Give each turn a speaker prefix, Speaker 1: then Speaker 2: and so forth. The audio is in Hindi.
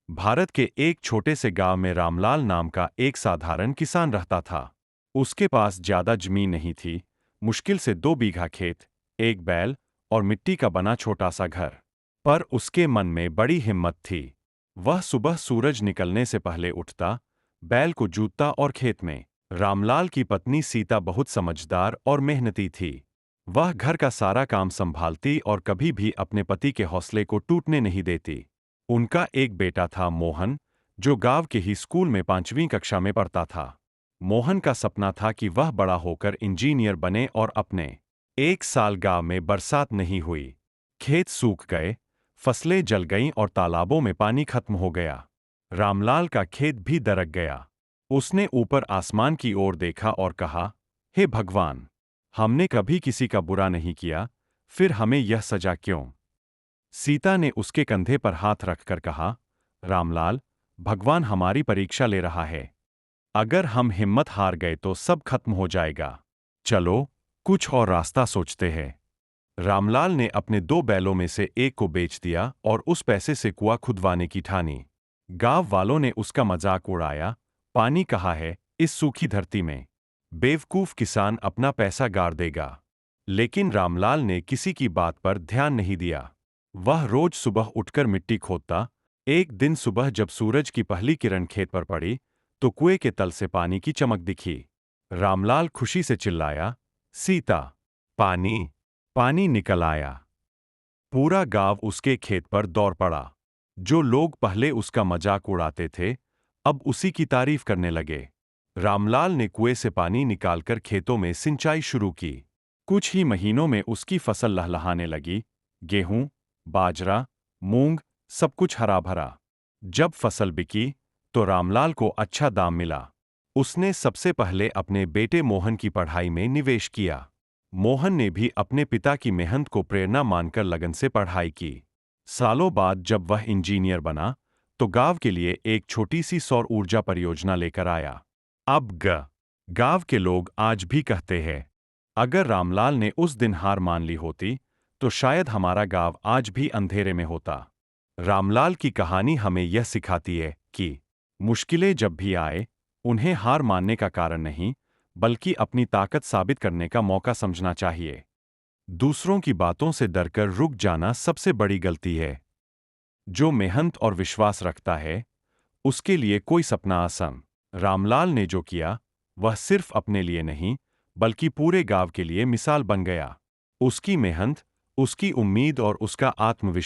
Speaker 1: भारत के एक छोटे से गांव में रामलाल नाम का एक साधारण किसान रहता था। उसके पास ज्यादा जमीन नहीं थी, मुश्किल से 2 बीघा खेत, एक बैल और मिट्टी का बना छोटा सा घर। पर उसके मन में बड़ी हिम्मत थी। वह सुबह सूरज निकलने से पहले उठता, बैल को जोतता और खेत में। रामलाल की पत्नी सीता बहुत समझदार और मेहनती थी। वह घर का सारा काम संभालती और कभी भी अपने पति के हौसले को टूटने नहीं देती। उनका एक बेटा था मोहन, जो गांव के ही स्कूल में 5वीं कक्षा में पढ़ता था। मोहन का सपना था कि वह बड़ा होकर इंजीनियर बने और अपने। एक साल गांव में बरसात नहीं हुई। खेत सूख गए, फसलें जल गईं और तालाबों में पानी खत्म हो गया। रामलाल का खेत भी दरक गया। उसने ऊपर आसमान की ओर देखा और कहा, हे भगवान, हमने कभी किसी का बुरा नहीं किया, फिर हमें यह सजा क्यों? सीता ने उसके कंधे पर हाथ रखकर कहा, रामलाल, भगवान हमारी परीक्षा ले रहा है। अगर हम हिम्मत हार गए तो सब खत्म हो जाएगा। चलो, कुछ और रास्ता सोचते हैं। रामलाल ने अपने 2 बैलों में से एक को बेच दिया और उस पैसे से कुआं खुदवाने की ठानी। गांव वालों ने उसका मजाक उड़ाया, पानी कहाँ है इस सूखी धरती में? बेवकूफ किसान अपना पैसा गाड़ देगा। लेकिन रामलाल ने किसी की बात पर ध्यान नहीं दिया। वह रोज सुबह उठकर मिट्टी खोदता। एक दिन सुबह जब सूरज की पहली किरण खेत पर पड़ी, तो कुएं के तल से पानी की चमक दिखी। रामलाल खुशी से चिल्लाया, सीता, पानी! पानी निकल आया। पूरा गांव उसके खेत पर दौड़ पड़ा। जो लोग पहले उसका मजाक उड़ाते थे, अब उसी की तारीफ करने लगे। रामलाल ने कुएं से पानी निकालकर खेतों में सिंचाई शुरू की। कुछ ही महीनों में उसकी फसल लहलहाने लगी। गेहूं, बाजरा, मूंग, सब कुछ हरा भरा। जब फसल बिकी, तो रामलाल को अच्छा दाम मिला। उसने सबसे पहले अपने बेटे मोहन की पढ़ाई में निवेश किया। मोहन ने भी अपने पिता की मेहनत को प्रेरणा मानकर लगन से पढ़ाई की। सालों बाद जब वह इंजीनियर बना, तो गांव के लिए एक छोटी सी सौर ऊर्जा परियोजना लेकर आया। अब गांव के लोग आज भी कहते हैं, अगर रामलाल ने उस दिन हार मान ली होती, तो शायद हमारा गांव आज भी अंधेरे में होता। रामलाल की कहानी हमें यह सिखाती है कि मुश्किलें जब भी आए, उन्हें हार मानने का कारण नहीं, बल्कि अपनी ताकत साबित करने का मौका समझना चाहिए। दूसरों की बातों से डरकर रुक जाना सबसे बड़ी गलती है। जो मेहनत और विश्वास रखता है, उसके लिए कोई सपना आसान। रामलाल ने जो किया, वह सिर्फ अपने लिए नहीं, बल्कि पूरे गांव के लिए मिसाल बन गया। उसकी मेहनत, उसकी उम्मीद और उसका आत्मविश्वास